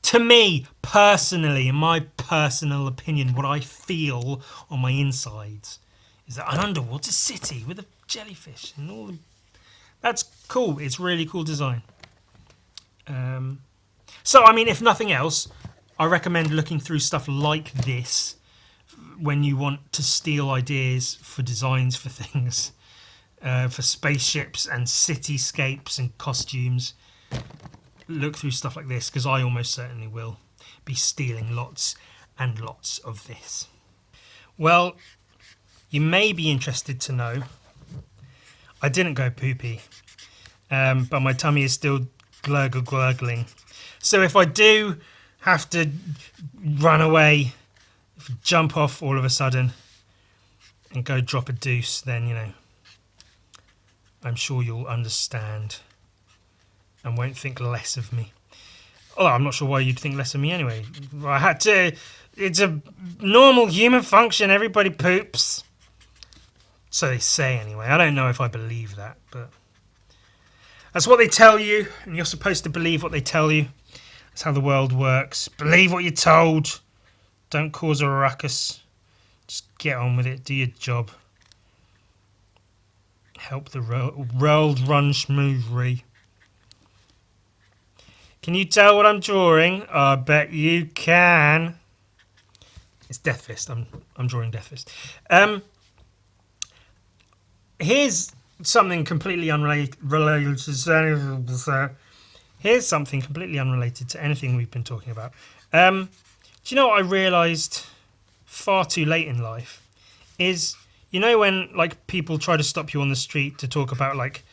To me, personally, in my personal opinion, what I feel on my insides is that an underwater city with a jellyfish and all the... That's cool. It's really cool design. So, I mean, if nothing else, I recommend looking through stuff like this when you want to steal ideas for designs for things, for spaceships and cityscapes and costumes. Look through stuff like this, because I almost certainly will be stealing lots and lots of this. Well, you may be interested to know I didn't go poopy, but my tummy is still gurgling. So if I do have to run away, jump off all of a sudden and go drop a deuce, then, you know, I'm sure you'll understand and won't think less of me. Oh, I'm not sure why you'd think less of me anyway. I had to. It's a normal human function. Everybody poops. So they say anyway. I don't know if I believe that, but that's what they tell you, and you're supposed to believe what they tell you. That's how the world works. Believe what you're told. Don't cause a ruckus. Just get on with it. Do your job. Help the world run smoothly. Can you tell what I'm drawing? I bet you can. It's Death Fist. I'm drawing Death Fist. Here's something completely unrelated. Here's something completely unrelated to anything we've been talking about. Do you know what I realised far too late in life? Is, you know, when like people try to stop you on the street to talk about like,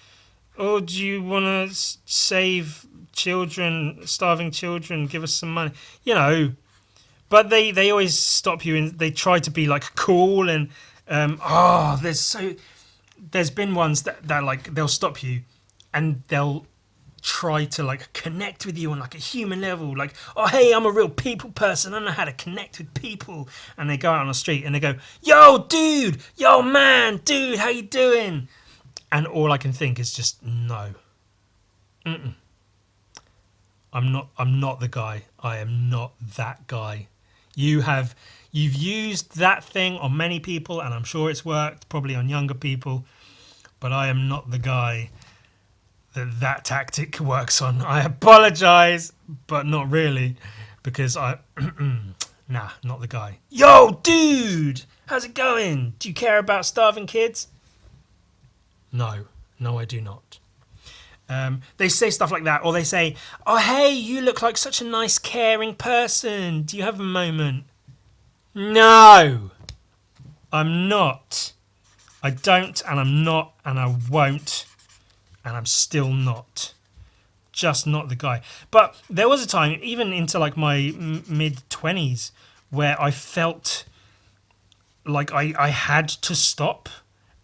oh, do you want to save children, starving children, give us some money, you know, but they always stop you and they try to be like cool and there's been ones that like they'll stop you and they'll try to like connect with you on like a human level, like, oh hey, I'm a real people person, I know how to connect with people, and they go out on the street and they go, yo dude, yo man, dude, how you doing? And all I can think is just no. I'm not the guy. I am not that guy. You've used that thing on many people, and I'm sure it's worked, probably on younger people, but I am not the guy that tactic works on. I apologise, but not really, because nah, not the guy. Yo, dude, how's it going? Do you care about starving kids? No, I do not. They say stuff like that, or they say, oh hey, you look like such a nice caring person, do you have a moment? No, I'm not. I don't, and I'm not, and I won't, and I'm still not. Just not the guy. But there was a time, even into like my mid-20s, where I felt like I had to stop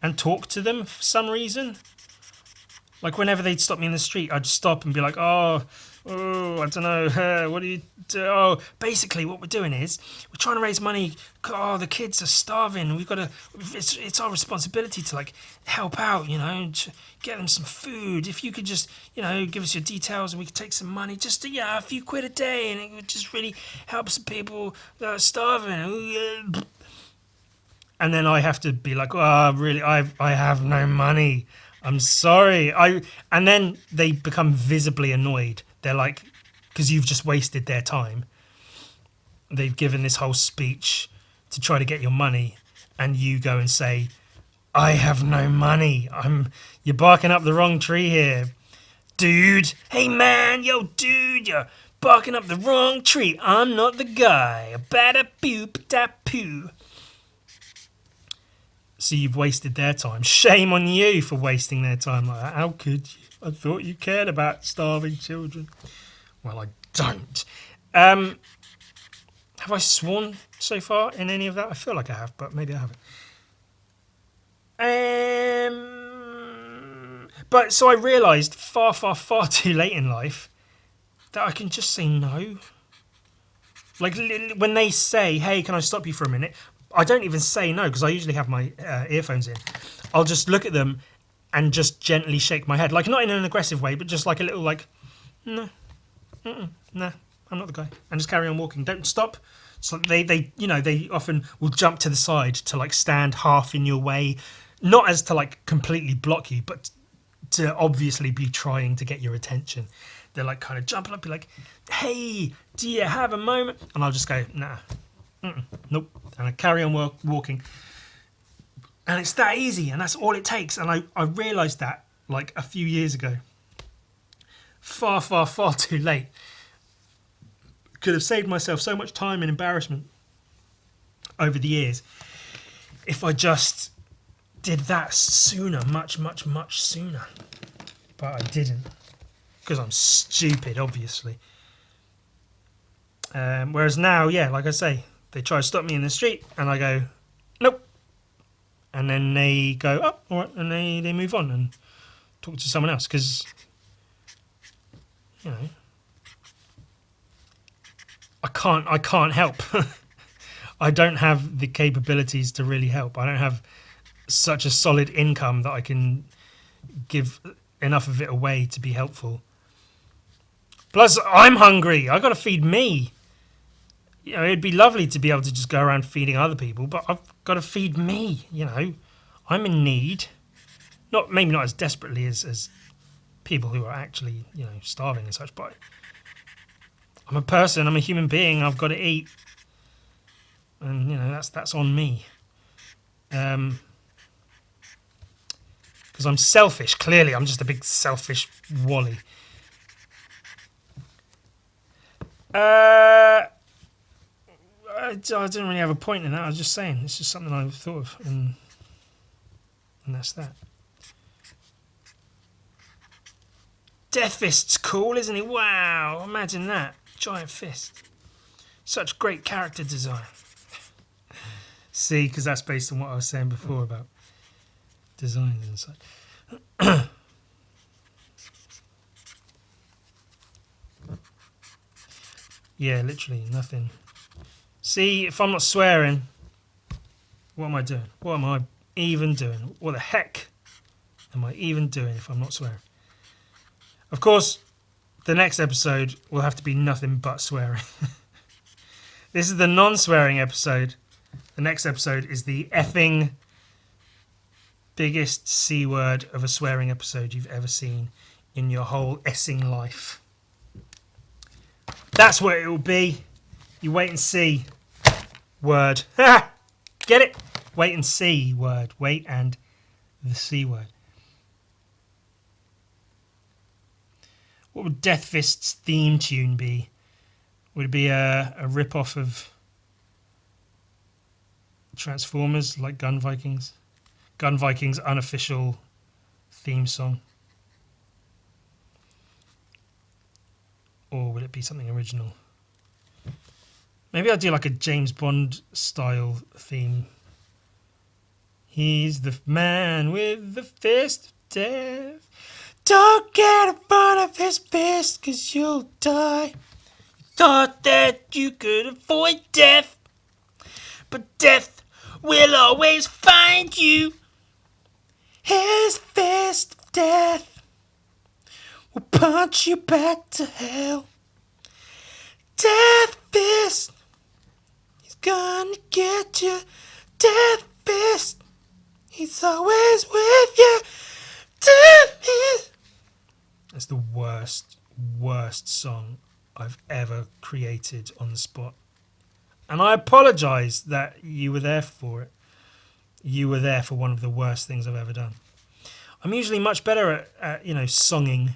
and talk to them for some reason. Like whenever they'd stop me in the street, I'd stop and be like, oh, I don't know, what do you do? Oh, basically what we're doing is we're trying to raise money. Oh, the kids are starving. We've got to, it's our responsibility to like help out, you know, to get them some food. If you could just, you know, give us your details and we could take some money, just to, a few quid a day, and it would just really help some people that are starving. And then I have to be like, oh, really, I have no money. I'm sorry. And then they become visibly annoyed. They're like, because you've just wasted their time. They've given this whole speech to try to get your money, and you go and say, I have no money. You're barking up the wrong tree here. Dude, hey man, yo dude, you're barking up the wrong tree. I'm not the guy. Bada boop da poo. So you've wasted their time. Shame on you for wasting their time like that. How could you? I thought you cared about starving children. Well, I don't. Have I sworn so far in any of that? I feel like I have, but maybe I haven't. But But so I realised far, far, far too late in life that I can just say no. Like when they say, "Hey, can I stop you for a minute?" I don't even say no because I usually have my earphones in. I'll just look at them and just gently shake my head, like not in an aggressive way, but just like a little like, no, no, I'm not the guy, and just carry on walking. Don't stop. So they often will jump to the side to like stand half in your way, not as to like completely block you, but to obviously be trying to get your attention. They're like kind of jumping up, be like, "Hey, do you have a moment?" And I'll just go, "Nah, nope," and I carry on walking. And it's that easy, and that's all it takes. And I realised that like a few years ago. Far, far, far too late. Could have saved myself so much time and embarrassment over the years if I just did that sooner, much, much, much sooner. But I didn't. Because I'm stupid, obviously. Whereas now, yeah, like I say, they try to stop me in the street and I go, nope. And then they go, oh, all right, and they move on and talk to someone else because, you know, I can't help. I don't have the capabilities to really help. I don't have such a solid income that I can give enough of it away to be helpful. Plus, I'm hungry. I got to feed me. You know, it'd be lovely to be able to just go around feeding other people, but I've got to feed me. You know, I'm in need. Maybe not as desperately as people who are actually, you know, starving and such, but I'm a person. I'm a human being. I've got to eat, and you know that's on me. Because I'm selfish. Clearly, I'm just a big selfish wally. I didn't really have a point in that. I was just saying. It's just something I thought of, and that's that. Death Fist's cool, isn't he? Wow, imagine that. Giant fist. Such great character design. See, because that's based on what I was saying before about designs and such. Yeah, literally nothing. See, if I'm not swearing, what am I doing? What am I even doing? What the heck am I even doing if I'm not swearing? Of course, the next episode will have to be nothing but swearing. This is the non-swearing episode. The next episode is the effing biggest C word of a swearing episode you've ever seen in your whole essing life. That's what it will be. You wait and see. Word. Ha! Get it? Wait and see word. Wait and the C word. What would Death Fist's theme tune be? Would it be a rip-off of Transformers, like Gun Vikings? Gun Vikings' unofficial theme song? Or would it be something original? Maybe I'll do like a James Bond style theme. He's the man with the fist of death. Don't get in front of his fist, 'cause you'll die. Thought that you could avoid death, but death will always find you. His fist of death will punch you back to hell. Death fist, he's gonna get you. Death fist, he's always with you. Death fist. That's the worst song I've ever created on the spot. And I apologise that you were there for it. You were there for one of the worst things I've ever done. I'm usually much better at songing,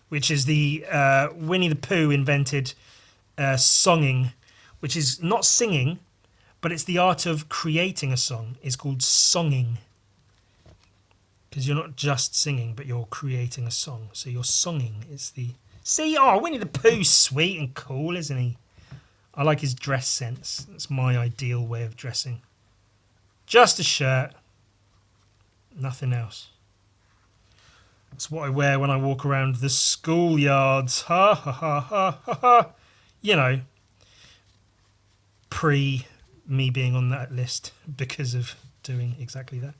which is the Winnie the Pooh invented songing, which is not singing, but it's the art of creating a song. It's called songing. Because you're not just singing, but you're creating a song. So your songing is the... See, Winnie the Pooh's sweet and cool, isn't he? I like his dress sense. That's my ideal way of dressing. Just a shirt. Nothing else. It's what I wear when I walk around the schoolyards. Ha ha ha ha ha ha. You know, pre me being on that list because of doing exactly that.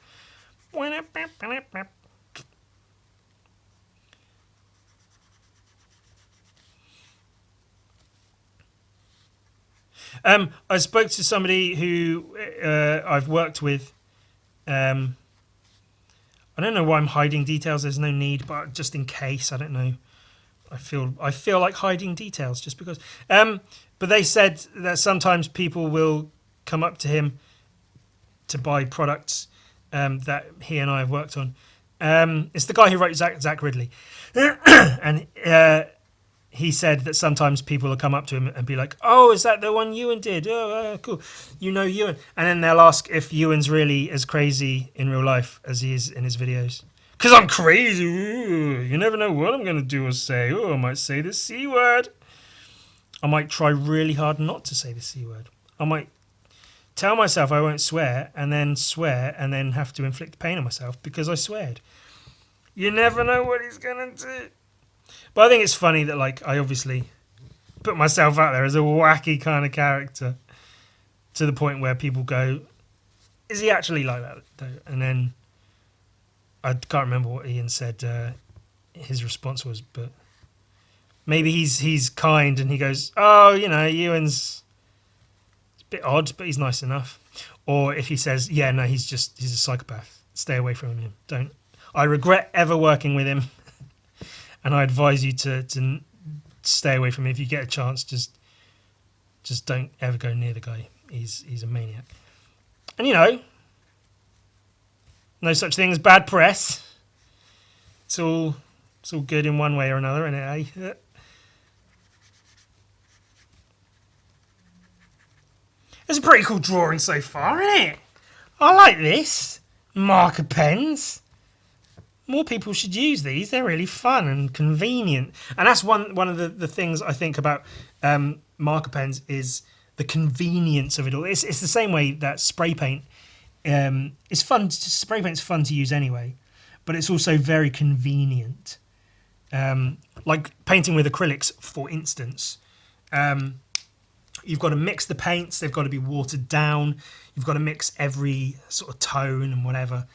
I spoke to somebody who I've worked with. I don't know why I'm hiding details. There's no need, but just in case, I don't know. I feel like hiding details just because. But they said that sometimes people will come up to him to buy products that he and I have worked on. It's the guy who wrote Zach Ridley, and he said that sometimes people will come up to him and be like, "Oh, is that the one Ewan did? Oh, cool, you know Ewan." And then they'll ask if Ewan's really as crazy in real life as he is in his videos. Because I'm crazy. Ooh, you never know what I'm going to do or say. Oh, I might say the C word. I might try really hard not to say the C word. I might tell myself I won't swear and then have to inflict pain on myself because I sweared. You never know what he's going to do. But I think it's funny that, like, I obviously put myself out there as a wacky kind of character to the point where people go, is he actually like that, though? And then I can't remember what Ian said his response was, but maybe he's kind and he goes, oh, you know, Ewan's a bit odd, but he's nice enough. Or if he says, yeah, no, he's a psychopath. Stay away from him. Don't. I regret ever working with him. And I advise you to stay away from him. If you get a chance, just don't ever go near the guy. He's a maniac. And you know, no such thing as bad press. It's all good in one way or another, isn't it? Eh? It's a pretty cool drawing so far, isn't it? I like this. Marker pens. More people should use these. They're really fun and convenient. And that's one of the things I think about marker pens is the convenience of it all. It's the same way that spray paint is fun. Spray paint's fun to use anyway, but it's also very convenient. Like painting with acrylics, for instance. You've got to mix the paints. They've got to be watered down. You've got to mix every sort of tone and whatever.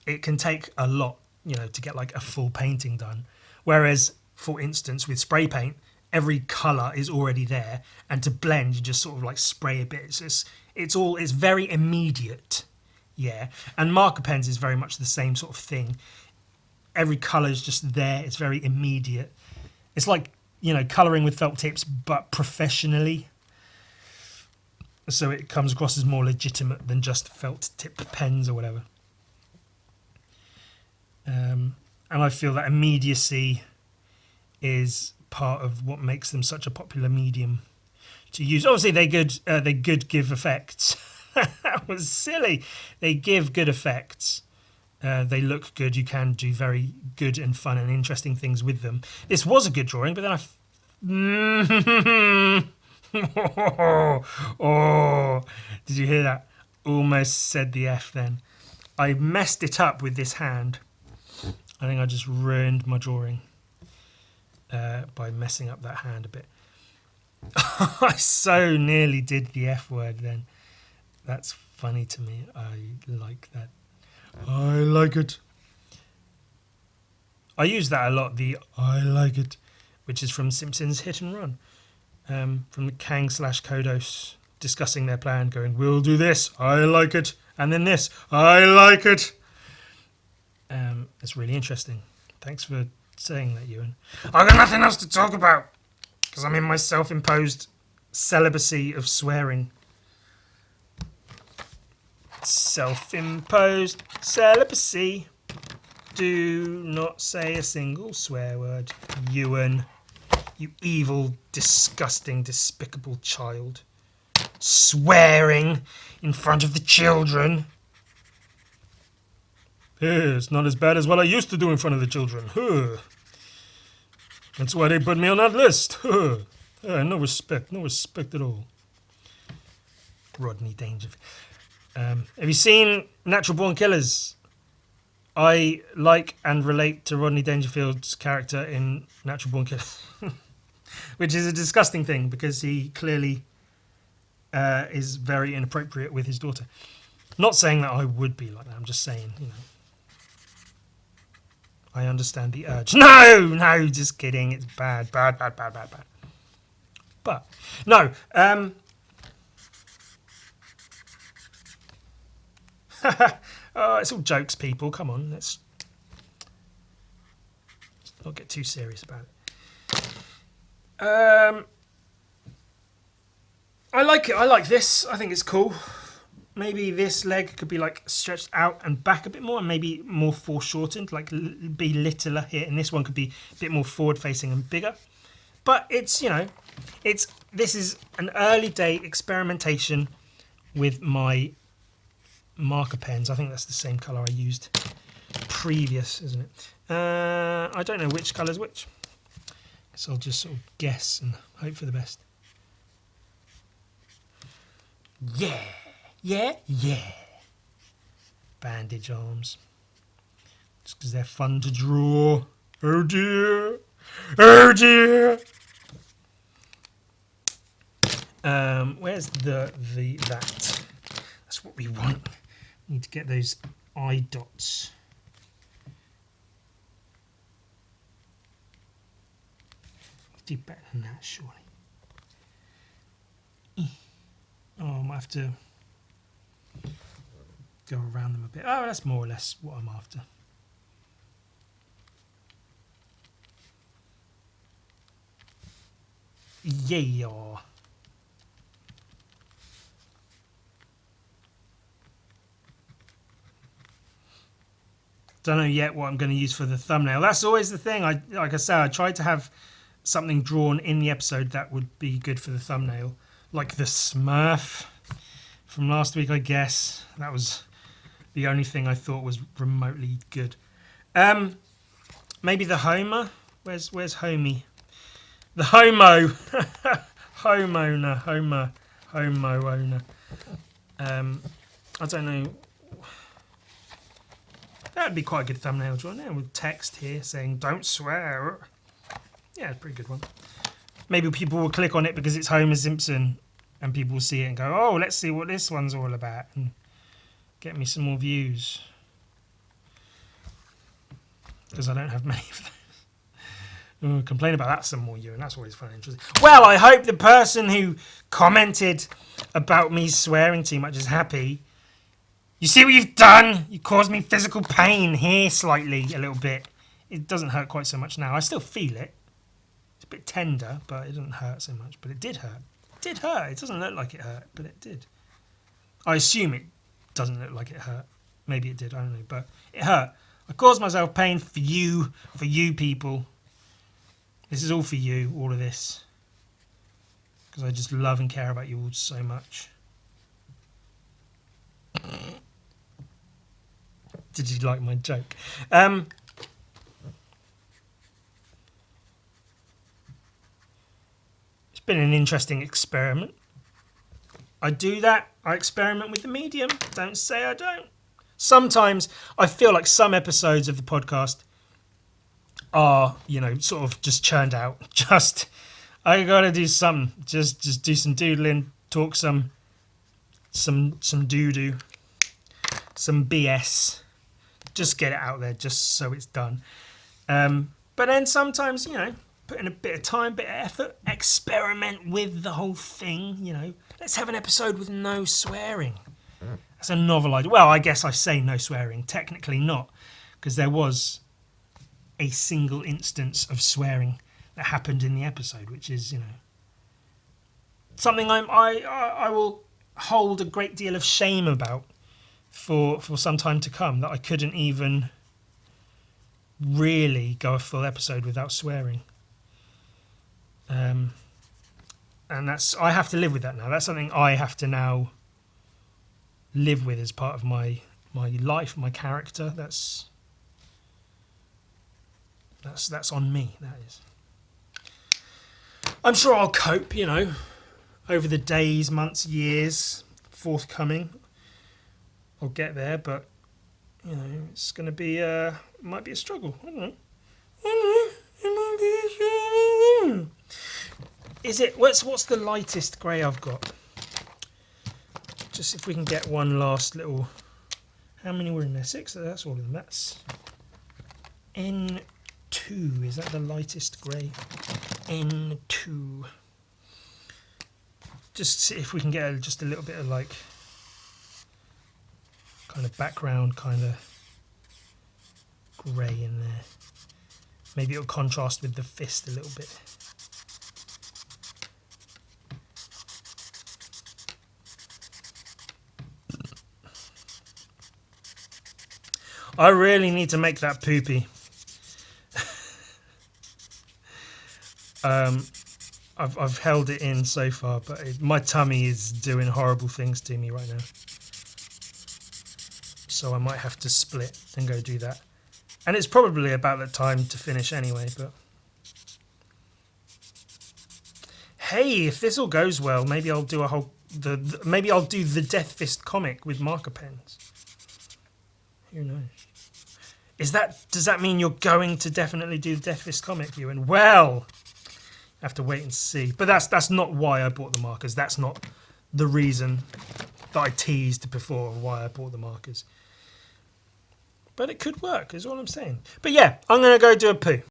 It can take a lot, you know, to get like a full painting done. Whereas, for instance, with spray paint, every colour is already there, and to blend, you just sort of like spray a bit. It's very immediate, yeah. And marker pens is very much the same sort of thing. Every colour is just there. It's very immediate. It's like, you know, colouring with felt tips, but professionally. So it comes across as more legitimate than just felt tip pens or whatever. And I feel that immediacy is part of what makes them such a popular medium to use. Obviously, they give effects. That was silly. They give good effects. They look good. You can do very good and fun and interesting things with them. This was a good drawing, but then oh, did you hear that? Almost said the F then. I messed it up with this hand. I think I just ruined my drawing by messing up that hand a bit. I so nearly did the F word then. That's funny to me. I like that. I like it. I use that a lot, the I like it, which is from Simpsons Hit and Run. From the Kang/Kodos discussing their plan, going, we'll do this, I like it, and then this, I like it. It's really interesting. Thanks for saying that, Ewan. I've got nothing else to talk about because I'm in my self-imposed celibacy of swearing. Self-imposed celibacy. Do not say a single swear word, Ewan. You evil, disgusting, despicable child. Swearing in front of the children. It's not as bad as what I used to do in front of the children. That's why they put me on that list. No respect at all. Rodney Dangerfield. Have you seen Natural Born Killers? I like and relate to Rodney Dangerfield's character in Natural Born Killers, which is a disgusting thing because he clearly is very inappropriate with his daughter. Not saying that I would be like that. I'm just saying, I understand the urge. No, just kidding. It's bad. But no. Oh, it's all jokes, people. Come on, let's not get too serious about it. I like it. I like this. I think it's cool. Maybe this leg could be like stretched out and back a bit more, and maybe more foreshortened, like be littler here. And this one could be a bit more forward facing and bigger. But it's this is an early day experimentation with my marker pens. I think that's the same colour I used previous, isn't it? I don't know which colour's which, so I'll just sort of guess and hope for the best. Yeah. Bandage arms, just because they're fun to draw. Oh dear. Where's the that? That's what we want. We need to get those eye dots. Do better than that, surely. Oh, I might have to go around them a bit. Oh, that's more or less what I'm after. Yeah. Don't know yet what I'm going to use for the thumbnail. That's always the thing. Like I said, I tried to have something drawn in the episode that would be good for the thumbnail, like the Smurf from last week, I guess. That was the only thing I thought was remotely good. Maybe the Homer. Where's Homie? The Homo. Homo owner. I don't know. That'd be quite a good thumbnail drawing there with text here saying "Don't swear." Yeah, it's a pretty good one. Maybe people will click on it because it's Homer Simpson, and people will see it and go, "Oh, let's see what this one's all about," and get me some more views. Because I don't have many of those. Complain about that some more, Ewan. That's always fun and interesting. Well, I hope the person who commented about me swearing too much is happy. You see what you've done? You caused me physical pain here slightly, a little bit. It doesn't hurt quite so much now. I still feel it. It's a bit tender, but it doesn't hurt so much. But it did hurt. It did hurt. It doesn't look like it hurt, but it did. I assume it doesn't look like it hurt. Maybe it did, I don't know. But it hurt. I caused myself pain for you people. This is all for you, all of this. Because I just love and care about you all so much. Did you like my joke? It's been an interesting experiment. I do that. I experiment with the medium. Don't say I don't. Sometimes I feel like some episodes of the podcast are, sort of just churned out. I gotta do something. Just do some doodling, talk some doo-doo, some BS. Just get it out there, just so it's done. But then sometimes, put in a bit of time, bit of effort, experiment with the whole thing. Let's have an episode with no swearing. That's a novel idea. Well, I guess I say no swearing. Technically not, because there was a single instance of swearing that happened in the episode, which is, something I will hold a great deal of shame about for some time to come, that I couldn't even really go a full episode without swearing. And I have to live with that now. That's something I have to now live with as part of my life, my character. That's on me, that is. I'm sure I'll cope, over the days, months, years forthcoming. I'll get there, but you know, it's going to be might be a struggle. I don't know. It might be a struggle. Is it? What's the lightest grey I've got? Just if we can get one last little. How many were in there? 6. That's all of them. That's N2. Is that the lightest grey? N2. Just see if we can get just a little bit of like kind of background kind of grey in there. Maybe it'll contrast with the fist a little bit. I really need to make that poopy. I've held it in so far, but my tummy is doing horrible things to me right now. So I might have to split and go do that. And it's probably about the time to finish anyway, but... Hey, if this all goes well, maybe I'll do a whole... maybe I'll do the Death Fist comic with marker pens. Who knows? Does that mean you're going to definitely do the Death Fist comic, Ewan? Well, I have to wait and see. But that's not why I bought the markers. That's not the reason that I teased before why I bought the markers. But it could work, is all I'm saying. But yeah, I'm going to go do a poo.